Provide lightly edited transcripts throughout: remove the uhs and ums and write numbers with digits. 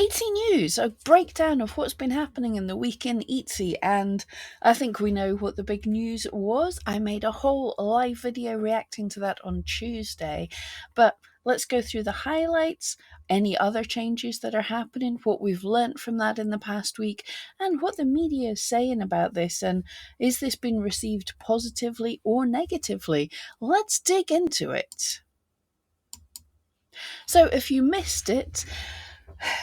Etsy News, a breakdown of what's been happening in the week in Etsy, and I think we know what the big news was. I made a whole live video reacting to that on Tuesday, but let's go through the highlights, any other changes that are happening, what we've learnt from that in the past week, and what the media is saying about this, and is this being received positively or negatively? Let's dig into it. So if you missed it,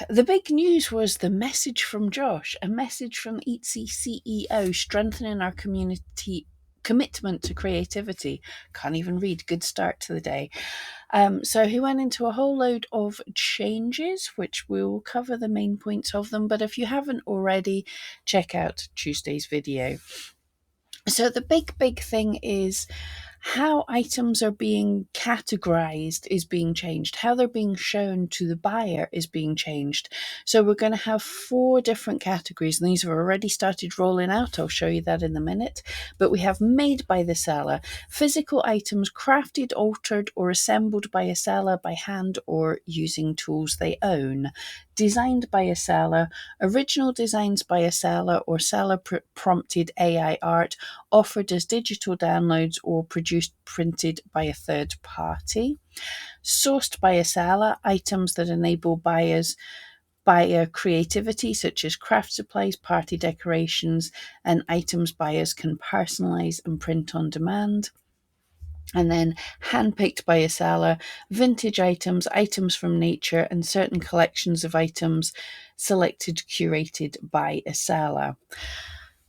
the big news was the message from Josh, a message from Etsy CEO strengthening our community commitment to creativity. Can't even read. Good start to the day. So he went into a whole load of changes, which we'll cover the main points of them. But if you haven't already, check out Tuesday's video. So the big thing is how items are being categorized is being changed. How they're being shown to the buyer is being changed. So we're going to have 4 different categories, and these have already started rolling out. I'll show you that in a minute. But we have made by the seller, physical items crafted, altered, or assembled by a seller by hand or using tools they own. Designed by a seller, original designs by a seller or seller prompted AI art offered as digital downloads or produced printed by a third party. Sourced by a seller, items that enable buyer creativity, such as craft supplies, party decorations, and items buyers can personalize and print on demand. And then handpicked by a seller, vintage items, items from nature, and certain collections of items selected, curated by a seller.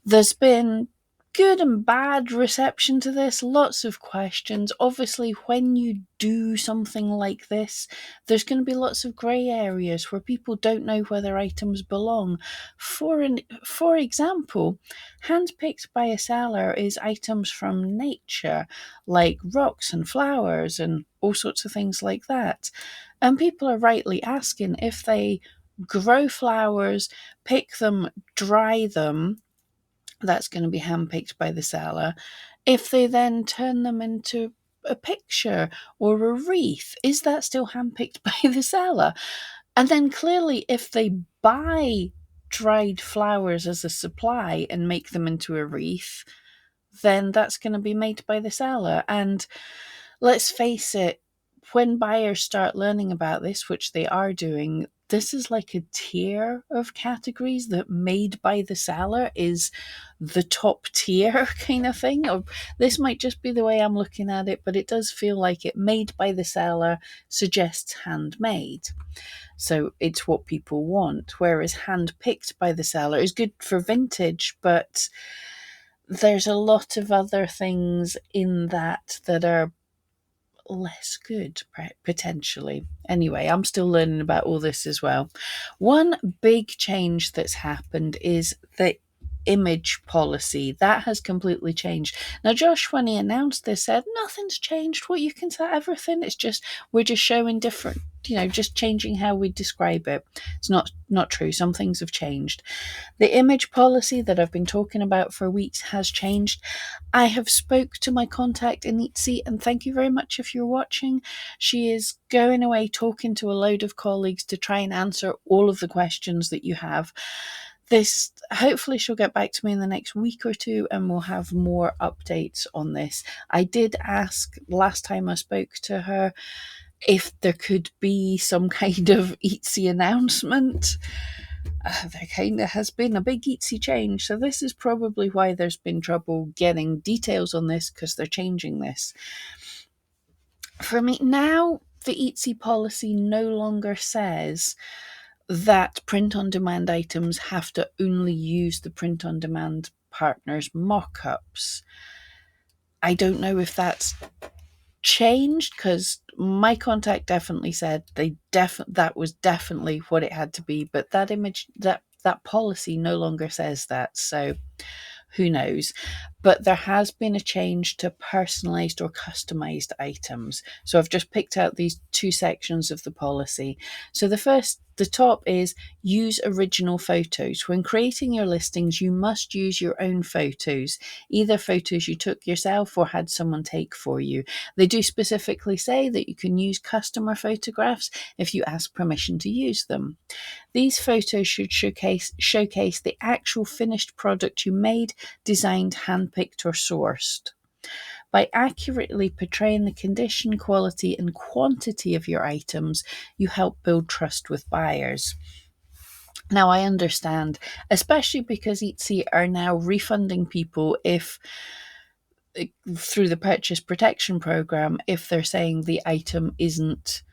There's been good and bad reception to this, lots of questions. Obviously, when you do something like this, there's going to be lots of grey areas where people don't know whether items belong. For example, handpicked by a seller is items from nature, like rocks and flowers and all sorts of things like that. And people are rightly asking if they grow flowers, pick them, dry them, that's going to be handpicked by the seller. If they then turn them into a picture or a wreath, is that still handpicked by the seller? And then clearly, if they buy dried flowers as a supply and make them into a wreath, then that's going to be made by the seller. And let's face it, when buyers start learning about this, which they are doing, this is like a tier of categories that made by the seller is the top tier kind of thing. Or this might just be the way I'm looking at it, but it does feel like it made by the seller suggests handmade. So it's what people want, whereas handpicked by the seller is good for vintage, but there's a lot of other things in that are less good, potentially. Anyway, I'm still learning about all this as well. One big change that's happened is the image policy. That has completely changed. Now, Josh, when he announced this, said nothing's changed. What you can say, everything. It's just we're just showing different, just changing how we describe it. It's not true. Some things have changed. The image policy that I've been talking about for weeks has changed. I have spoke to my contact in Etsy, and thank you very much if you're watching. She is going away talking to a load of colleagues to try and answer all of the questions that you have. Hopefully she'll get back to me in the next week or two and we'll have more updates on this. I did ask last time I spoke to her if there could be some kind of Etsy announcement. There kind of has been a big Etsy change, so this is probably why there's been trouble getting details on this, because they're changing this. For me, now the Etsy policy no longer says that print-on-demand items have to only use the print-on-demand partner's mock-ups. I don't know if that's changed, because my contact definitely said that was definitely what it had to be, but that image, that policy no longer says that, so who knows. But there has been a change to personalized or customized items. So I've just picked out these 2 sections of the policy. So the The top is use original photos. When creating your listings, you must use your own photos, either photos you took yourself or had someone take for you. They do specifically say that you can use customer photographs if you ask permission to use them. These photos should showcase the actual finished product you made, designed, handpicked, or sourced. By accurately portraying the condition, quality, and quantity of your items, you help build trust with buyers. Now, I understand, especially because Etsy are now refunding people if through the purchase protection program, if they're saying the item isn't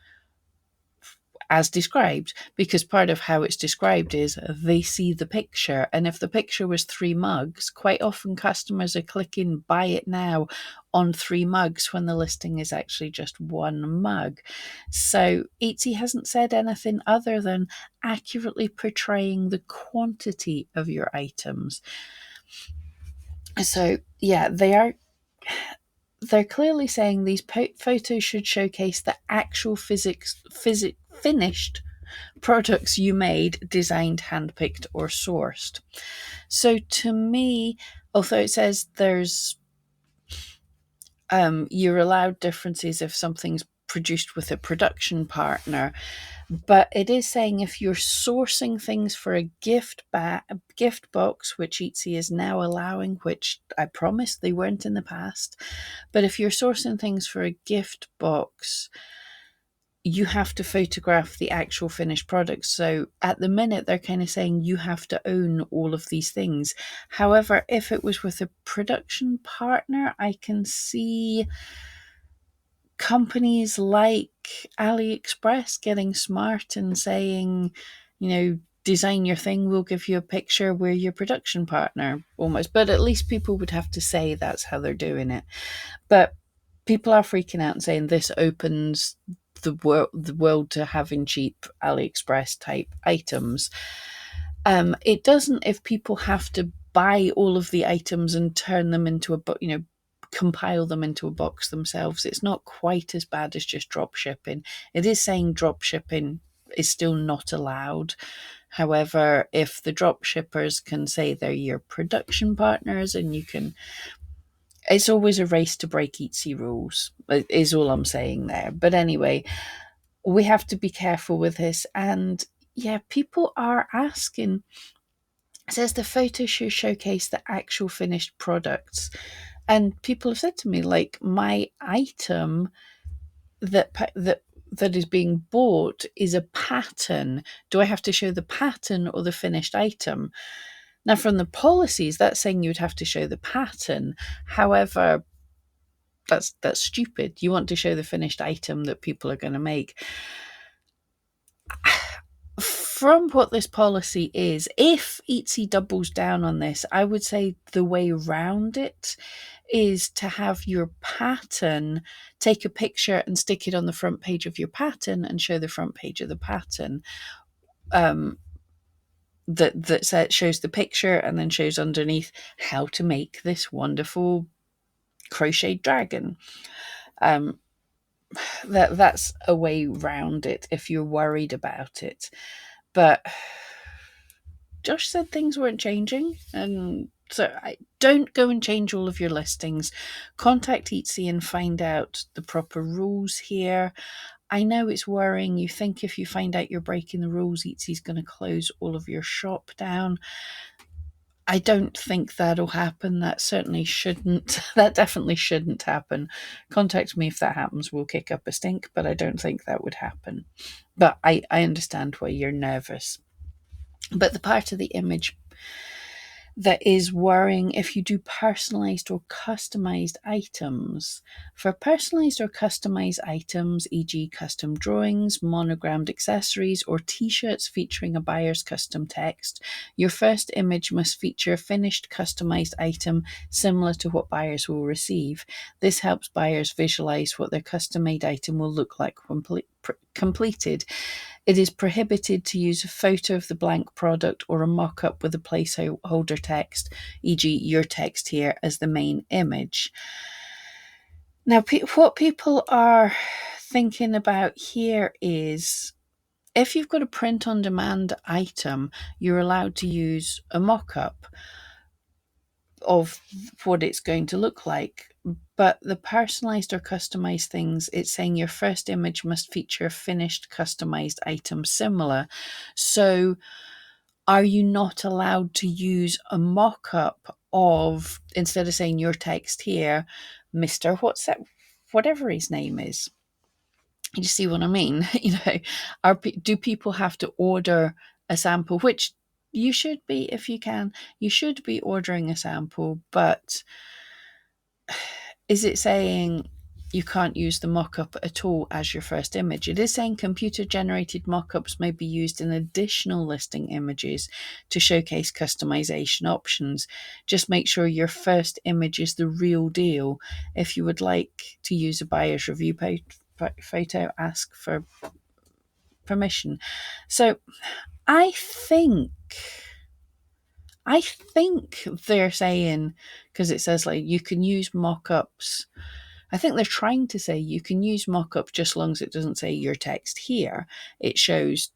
as described, because part of how it's described is they see the picture, and if the picture was 3 mugs, quite often customers are clicking buy it now on 3 mugs when the listing is actually just 1 mug. So Etsy hasn't said anything other than accurately portraying the quantity of your items. So yeah, they're clearly saying these photos should showcase the actual finished products you made, designed, handpicked, or sourced. So to me, although it says there's you're allowed differences if something's produced with a production partner, but it is saying if you're sourcing things for a gift box, which Etsy is now allowing, which I promised they weren't in the past, but if you're sourcing things for a gift box, you have to photograph the actual finished product. So at the minute, they're kind of saying you have to own all of these things. However, if it was with a production partner, I can see companies like AliExpress getting smart and saying, design your thing, we'll give you a picture, we're your production partner, almost. But at least people would have to say that's how they're doing it. But people are freaking out and saying this opens the world to having cheap AliExpress type items. It doesn't if people have to buy all of the items and turn them into compile them into a box themselves. It's not quite as bad as just drop shipping. It is saying drop shipping is still not allowed. However, if the drop shippers can say they're your production partners and it's always a race to break Etsy rules, is all I'm saying there. But anyway, we have to be careful with this. And yeah, people are asking. It says the photo should showcase the actual finished products. And people have said to me, like, my item that is being bought is a pattern. Do I have to show the pattern or the finished item? Now, from the policies, that's saying you'd have to show the pattern. However, that's stupid. You want to show the finished item that people are going to make. From what this policy is, if Etsy doubles down on this, I would say the way around it is to have your pattern, take a picture and stick it on the front page of your pattern and show the front page of the pattern. That shows the picture and then shows underneath how to make this wonderful crocheted dragon. That's a way round it if you're worried about it. But Josh said things weren't changing, and so don't go and change all of your listings. Contact Etsy and find out the proper rules here. I know it's worrying. You think if you find out you're breaking the rules, Etsy's going to close all of your shop down. I don't think that'll happen. That definitely shouldn't happen. Contact me if that happens. We'll kick up a stink, but I don't think that would happen. But I understand why you're nervous. But the part of the image that is worrying, if you do personalized or customized items. For personalized or customized items, e.g. custom drawings, monogrammed accessories, or t-shirts featuring a buyer's custom text, your first image must feature a finished customized item similar to what buyers will receive. This helps buyers visualize what their custom-made item will look like when completed. It is prohibited to use a photo of the blank product or a mock-up with a placeholder text, e.g. your text here, as the main image. Now, what people are thinking about here is if you've got a print on demand item, you're allowed to use a mock-up of what it's going to look like. But the personalized or customized things, it's saying your first image must feature a finished customized item similar. So are you not allowed to use a mock-up of, instead of saying your text here, Mr. what's that, whatever his name is? You see what I mean? Do people have to order a sample, which you should be, if you can, you should be ordering a sample, but is it saying you can't use the mock-up at all as your first image? It is saying computer-generated mock-ups may be used in additional listing images to showcase customization options. Just make sure your first image is the real deal. If you would like to use a buyer's review photo, ask for permission. So I think they're saying, because it says like you can use mock-ups, I think they're trying to say you can use mock-up just as long as it doesn't say your text here. It shows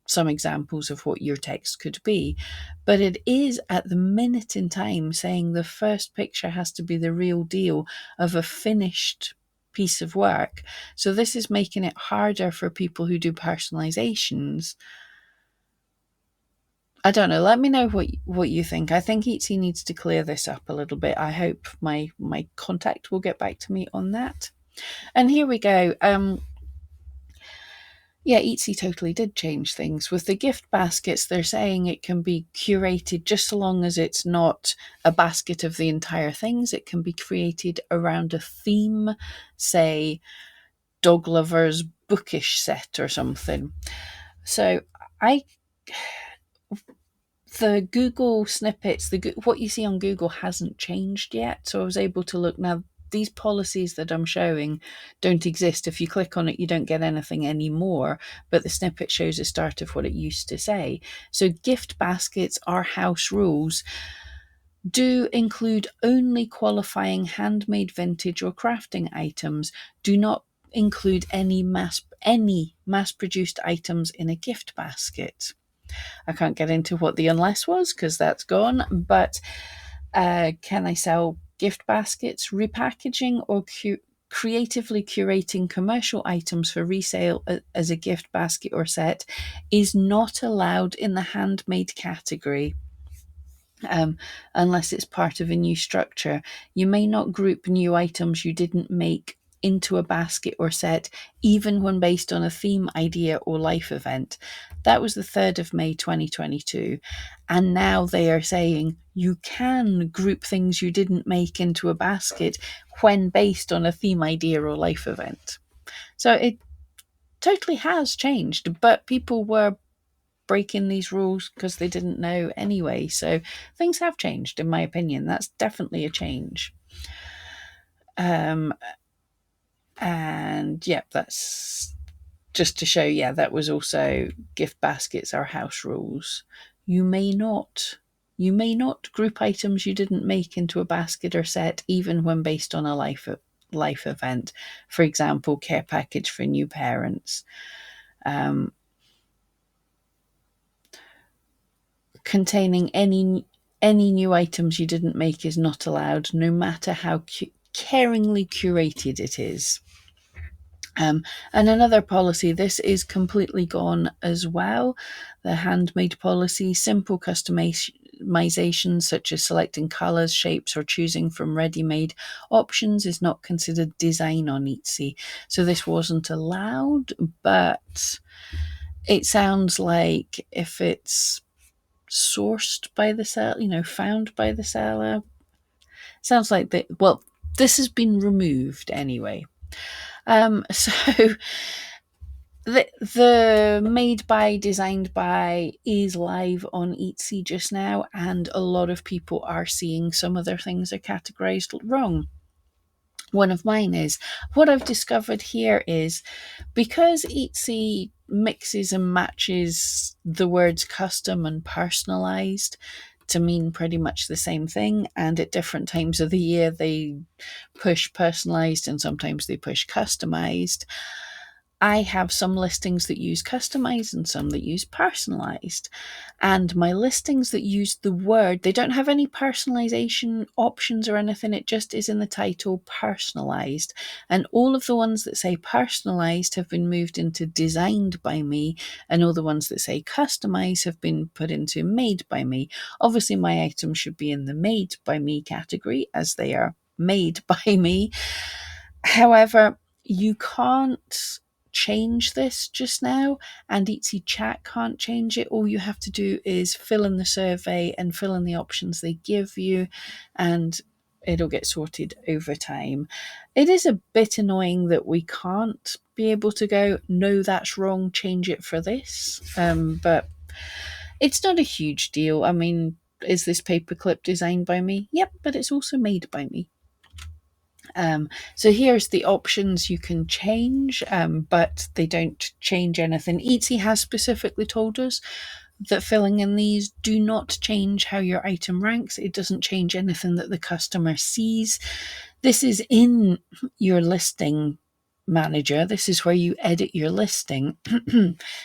some examples of what your text could be, but it is at the minute in time saying the first picture has to be the real deal of a finished piece of work. So this is making it harder for people who do personalizations. I don't know. Let me know what you think. I think Etsy needs to clear this up a little bit. I hope my contact will get back to me on that. And here we go. Yeah, Etsy totally did change things. With the gift baskets, they're saying it can be curated just so long as it's not a basket of the entire things. It can be created around a theme, say dog lovers bookish set or something. So the Google snippets, what you see on Google hasn't changed yet. So I was able to look now. These policies that I'm showing don't exist. If you click on it, you don't get anything anymore, but the snippet shows the start of what it used to say. So gift baskets are house rules. Do include only qualifying handmade, vintage or crafting items. Do not include any mass-produced items in a gift basket. I can't get into what the unless was because that's gone, but can I sell gift baskets? Repackaging or creatively curating commercial items for resale as a gift basket or set is not allowed in the handmade category. Unless it's part of a new structure. You may not group new items you didn't make into a basket or set, even when based on a theme, idea, or life event. That was the 3rd of May 2022. And now they are saying you can group things you didn't make into a basket when based on a theme, idea, or life event. So it totally has changed, but people were breaking these rules because they didn't know anyway. So things have changed, in my opinion. That's definitely a change. And yeah, that's just to show, yeah, that was also gift baskets are house rules. You may not group items you didn't make into a basket or set, even when based on a life event. For example, care package for new parents. Containing any new items you didn't make is not allowed, no matter how caringly curated it is. And another policy, this is completely gone as well. The handmade policy, simple customization such as selecting colors, shapes, or choosing from ready-made options is not considered design on Etsy. So this wasn't allowed, but it sounds like if it's sourced by the seller, found by the seller, sounds like this has been removed anyway. So the made by, designed by is live on Etsy just now, and a lot of people are seeing some of their things are categorized wrong. One of mine is, what I've discovered here is, because Etsy mixes and matches the words custom and personalized to mean pretty much the same thing, and at different times of the year they push personalized and sometimes they push customized. I have some listings that use customized and some that use personalized. And my listings that use the word, they don't have any personalization options or anything. It just is in the title personalized. And all of the ones that say personalized have been moved into designed by me. And all the ones that say customized have been put into made by me. Obviously, my items should be in the made by me category as they are made by me. However, you can't change this just now, and Etsy Chat can't change it. All you have to do is fill in the survey and fill in the options they give you, and it'll get sorted over time. It is a bit annoying that we can't be able to go, no, that's wrong, change it for this. But it's not a huge deal. I mean, is this paperclip designed by me? Yep, but it's also made by me. So here's the options you can change, but they don't change anything. Etsy has specifically told us that filling in these do not change how your item ranks. It doesn't change anything that the customer sees. This is in your listing manager. This is where you edit your listing.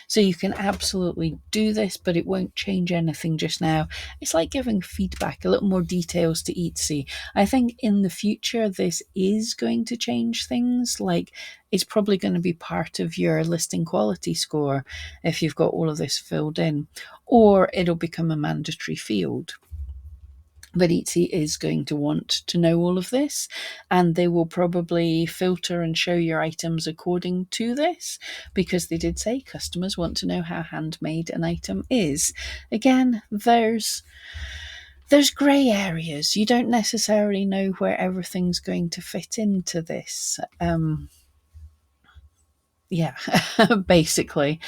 So you can absolutely do this, but it won't change anything just now. It's like giving feedback, a little more details to Etsy. I think in the future, this is going to change things. Like, it's probably going to be part of your listing quality score if you've got all of this filled in, or it'll become a mandatory field. But Etsy is going to want to know all of this, and they will probably filter and show your items according to this, because they did say customers want to know how handmade an item is. Again, there's grey areas. You don't necessarily know where everything's going to fit into this. Yeah, basically.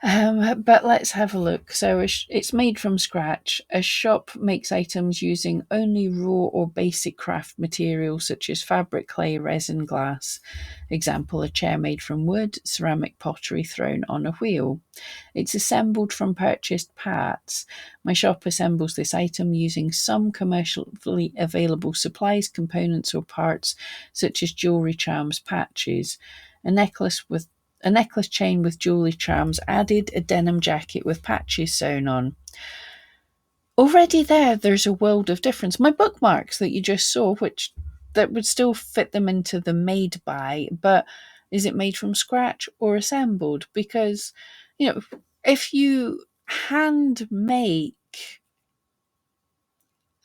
But let's have a look. So it's made from scratch. A shop makes items using only raw or basic craft materials such as fabric, clay, resin, glass. Example, a chair made from wood, ceramic pottery thrown on a wheel. It's assembled from purchased parts. My shop assembles this item using some commercially available supplies, components, or parts, such as jewellery, charms, patches. A necklace chain with jewellery charms added, a denim jacket with patches sewn on. Already there's a world of difference. My bookmarks that you just saw, which that would still fit them into the made by, but is it made from scratch or assembled? Because, if you hand blow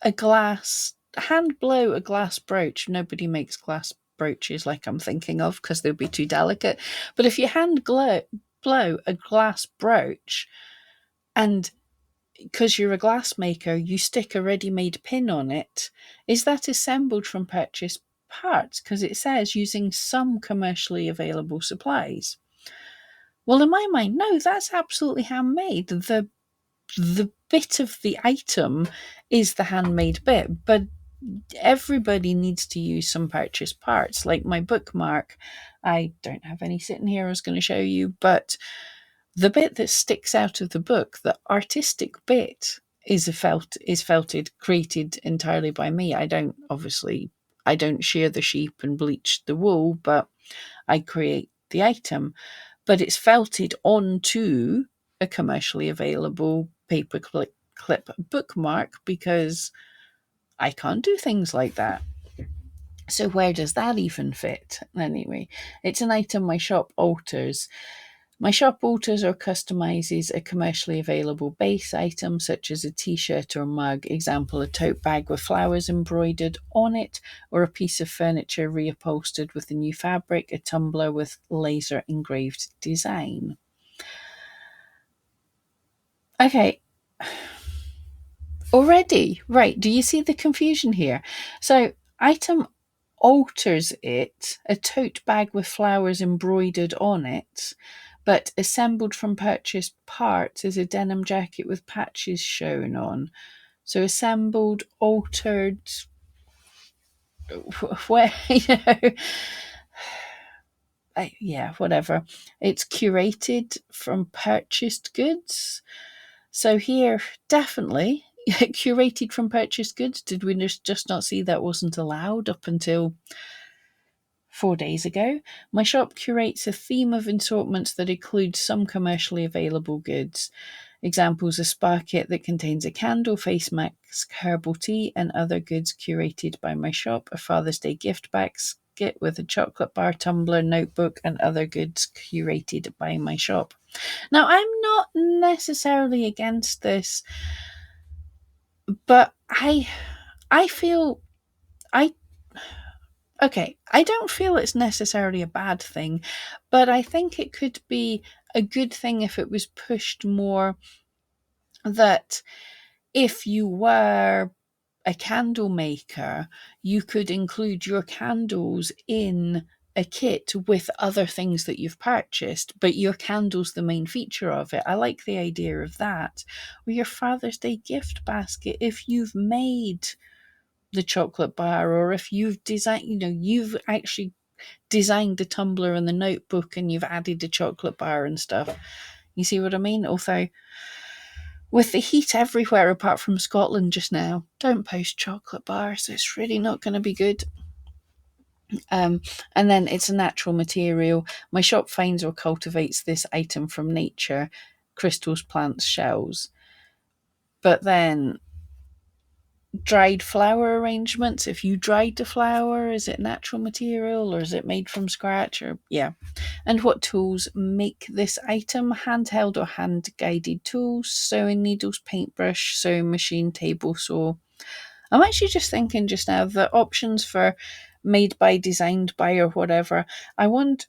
a glass brooch, nobody makes glass brooches like I'm thinking of because they'll be too delicate. But if you blow a glass brooch, and because you're a glass maker, you stick a ready-made pin on it, is that assembled from purchased parts? Because it says using some commercially available supplies. Well, in my mind, no, that's absolutely handmade. The bit of the item is the handmade bit, but everybody needs to use some purchased parts. Like my bookmark, I don't have any sitting here I was going to show you, but the bit that sticks out of the book, the artistic bit, is felted, created entirely by me. I don't shear the sheep and bleach the wool, but I create the item. But it's felted onto a commercially available paperclip bookmark because I can't do things like that. So where does that even fit? Anyway, it's an item my shop alters. My shop alters or customizes a commercially available base item such as a t-shirt or mug, example, a tote bag with flowers embroidered on it, or a piece of furniture reupholstered with a new fabric, a tumbler with laser engraved design. Okay. Already, right, do you see the confusion here? So, item alters it, a tote bag with flowers embroidered on it, but assembled from purchased parts is a denim jacket with patches shown on. So assembled, altered, where, yeah, whatever. It's curated from purchased goods. So here, definitely, curated from purchased goods. Did we just not see that wasn't allowed up until 4 days ago. My shop curates a theme of assortments that includes some commercially available goods. Examples: a spa kit that contains a candle, face mask, herbal tea, and other goods curated by my shop. A Father's Day gift basket with a chocolate bar, tumbler, notebook, and other goods curated by my shop. Now, I'm not necessarily against this, but I feel I okay, I don't feel it's necessarily a bad thing, but I think it could be a good thing if it was pushed more, that if you were a candle maker, you could include your candles in a kit with other things that you've purchased, but your candle's the main feature of it. I like the idea of that. Or your Father's Day gift basket, if you've made the chocolate bar, or if you've designed, you've actually designed the tumbler and the notebook and you've added the chocolate bar and stuff. You see what I mean? Although, with the heat everywhere apart from Scotland just now, don't post chocolate bars. It's really not going to be good. And then it's a natural material. My shop finds or cultivates this item from nature: crystals, plants, shells. But then dried flower arrangements. If you dried the flower, is it natural material or is it made from scratch? Or yeah. And what tools make this item? Handheld or hand-guided tools, sewing needles, paintbrush, sewing machine, table saw. I'm actually just thinking just now the options for made by, designed by, or whatever. I wonder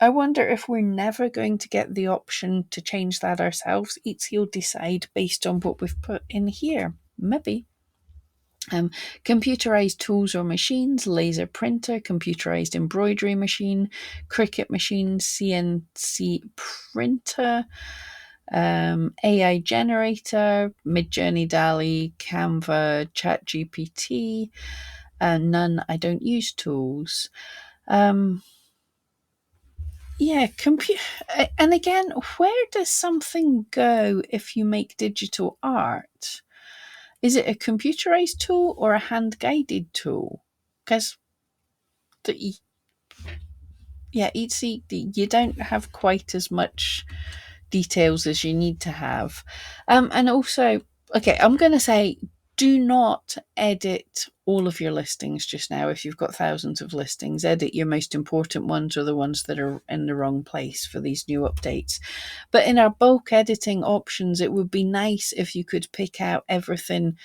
if we're never going to get the option to change that ourselves. Each will decide based on what we've put in here. Maybe. Computerized tools or machines: laser printer, computerized embroidery machine, Cricut machine, CNC printer, AI generator, Midjourney, DALL-E, Canva, ChatGPT. None. I don't use tools. Yeah, and again, where does something go if you make digital art? Is it a computerized tool or a hand-guided tool? Because Etsy, you don't have quite as much details as you need to have. And also, okay, I'm going to say, do not edit all of your listings just now. If you've got thousands of listings, edit your most important ones or the ones that are in the wrong place for these new updates. But in our bulk editing options, it would be nice if you could pick out everything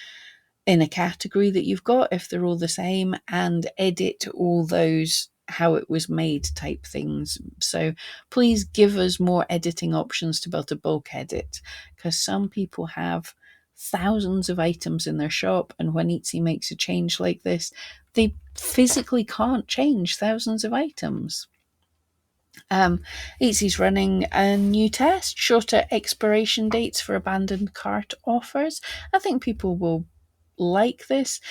in a category that you've got, if they're all the same, and edit all those how it was made type things. So please give us more editing options to be able to bulk edit, because some people have thousands of items in their shop, and when Etsy makes a change like this, they physically can't change thousands of items. Etsy's running a new test: shorter expiration dates for abandoned cart offers. I think people will like this.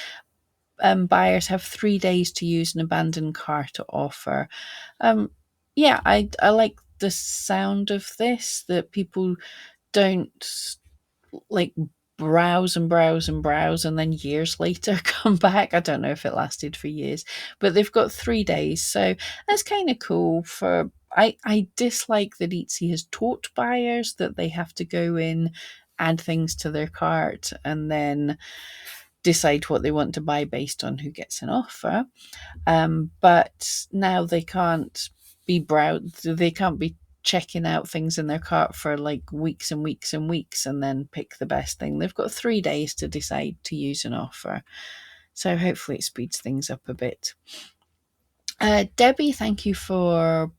Buyers have 3 days to use an abandoned cart offer. Yeah, I like the sound of this, that people don't like browse and browse and browse and then years later come back. I don't know if it lasted for years, but they've got 3 days, so that's kind of cool. I dislike that Etsy has taught buyers that they have to go in, add things to their cart, and then decide what they want to buy based on who gets an offer. But now they can't they can't be checking out things in their cart for like weeks and weeks and weeks and then pick the best thing. They've got 3 days to decide to use an offer. So hopefully it speeds things up a bit. Debbie, thank you for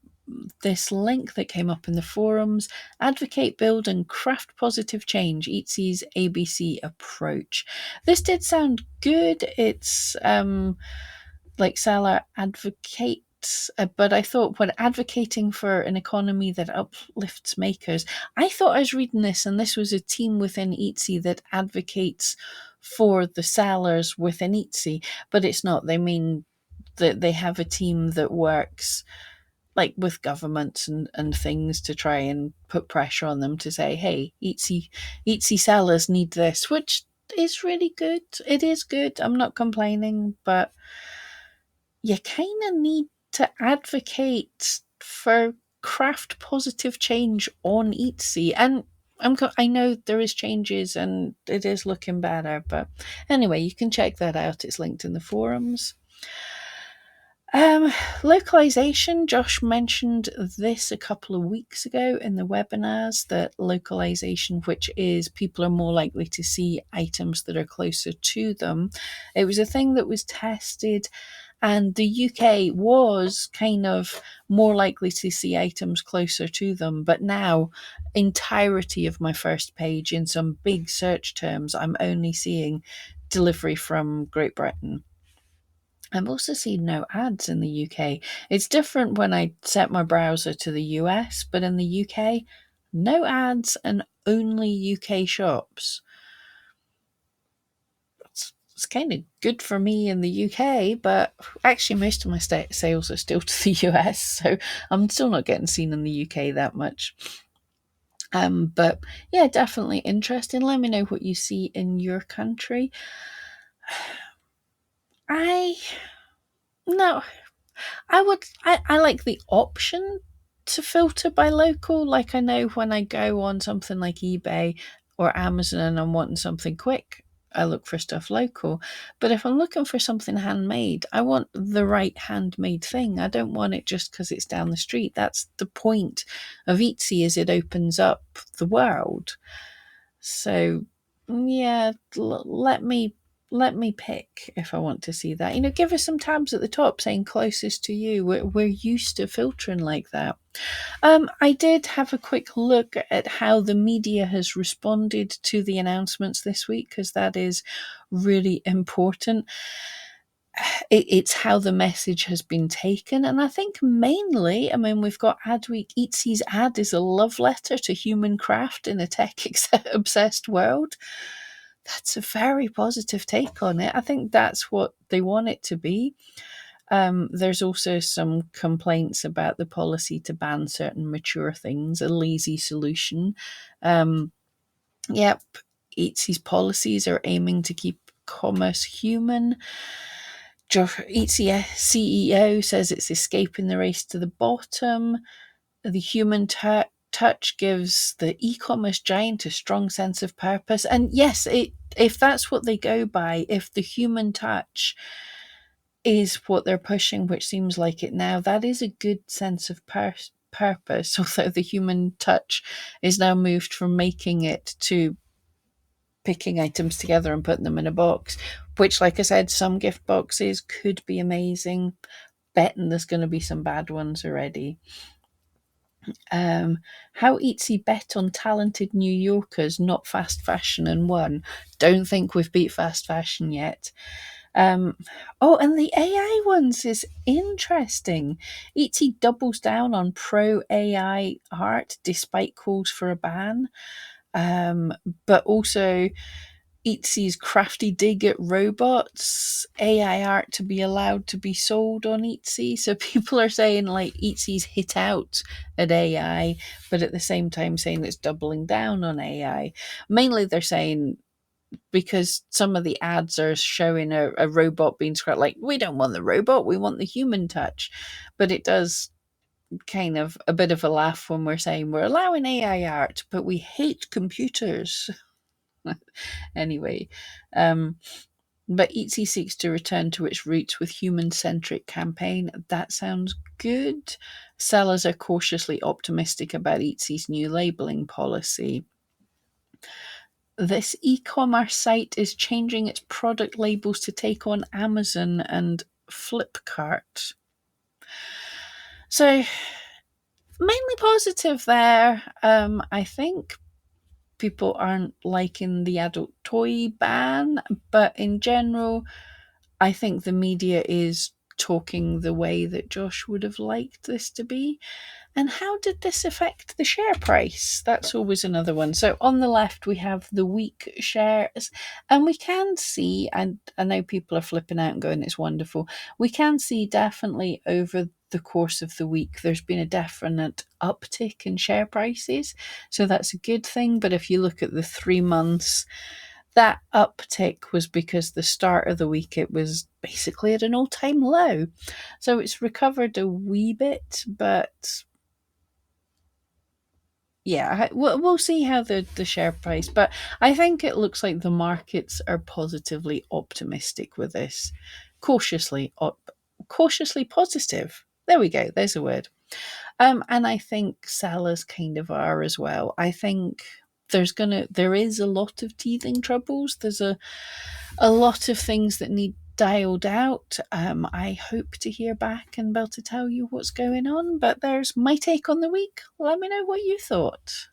this link that came up in the forums. Advocate, build, and craft positive change. Etsy's ABC approach. This did sound good. It's like seller advocates, but I thought, when advocating for an economy that uplifts makers, I thought I was reading this and this was a team within Etsy that advocates for the sellers within Etsy, but it's not. They mean that they have a team that works like with governments and things to try and put pressure on them to say, hey, Etsy sellers need this, which is really good. It is good. I'm not complaining, but you kind of need to advocate for craft positive change on Etsy. And I know there is changes and it is looking better, but anyway, you can check that out. It's linked in the forums. Localization, Josh mentioned this a couple of weeks ago in the webinars, that localization, which is people are more likely to see items that are closer to them. It was a thing that was tested, and the UK was kind of more likely to see items closer to them. But now, entirety of my first page in some big search terms, I'm only seeing delivery from Great Britain. I've also seen no ads in the UK. It's different when I set my browser to the US, but in the UK, no ads and only UK shops. It's kind of good for me in the UK, but actually most of my sales are still to the US, so I'm still not getting seen in the UK that much. But yeah, definitely interesting. Let me know what you see in your country. No, I like the option to filter by local. Like, I know when I go on something like eBay or Amazon and I'm wanting something quick, I look for stuff local. But if I'm looking for something handmade, I want the right handmade thing. I don't want it just because it's down the street. That's the point of Etsy, is it opens up the world. So yeah, let me pick if I want to see that. Give us some tabs at the top saying closest to you. We're used to filtering like that. I did have a quick look at how the media has responded to the announcements this week, because that is really important. It's how the message has been taken. And I think mainly, we've got Adweek. Etsy's ad is a love letter to human craft in a tech obsessed world. That's a very positive take on it. I think that's what they want it to be. There's also some complaints about the policy to ban certain mature things, a lazy solution. Yep, Etsy's policies are aiming to keep commerce human. Etsy CEO says it's escaping the race to the bottom. The human touch gives the e-commerce giant a strong sense of purpose. And yes, if that's what they go by, if the human touch is what they're pushing, which seems like it now, that is a good sense of purpose. Although the human touch is now moved from making it to picking items together and putting them in a box, which, like I said, some gift boxes could be amazing. Betting there's going to be some bad ones already. How Etsy bet on talented New Yorkers, not fast fashion, and won. Don't think we've beat fast fashion yet. And the AI ones is interesting. Etsy doubles down on pro AI art despite calls for a ban. But also Etsy's crafty dig at robots, AI art to be allowed to be sold on Etsy. So people are saying like Etsy's hit out at AI, but at the same time saying it's doubling down on AI. Mainly they're saying because some of the ads are showing a robot being scratched, like, we don't want the robot, we want the human touch. But it does kind of a bit of a laugh when we're saying we're allowing AI art, but we hate computers. Anyway, but Etsy seeks to return to its roots with human-centric campaign. That sounds good. Sellers are cautiously optimistic about Etsy's new labeling policy. This e-commerce site is changing its product labels to take on Amazon and Flipkart. So, mainly positive there. I think people aren't liking the adult toy ban, but in general, I think the media is talking the way that Josh would have liked this to be. And how did this affect the share price? That's always another one. So on the left, we have the week shares, and we can see, and I know people are flipping out and going, it's wonderful. We can see definitely over the course of the week, there's been a definite uptick in share prices. So that's a good thing. But if you look at the 3 months, That uptick was because the start of the week it was basically at an all-time low. So it's recovered a wee bit, but yeah, we'll see how the share price, but I think it looks like the markets are positively optimistic with this. Cautiously positive. There we go. There's a word. And I think sellers kind of are as well. I think there is a lot of teething troubles. There's a lot of things that need dialed out. I hope to hear back and be able to tell you what's going on. But there's my take on the week. Let me know what you thought.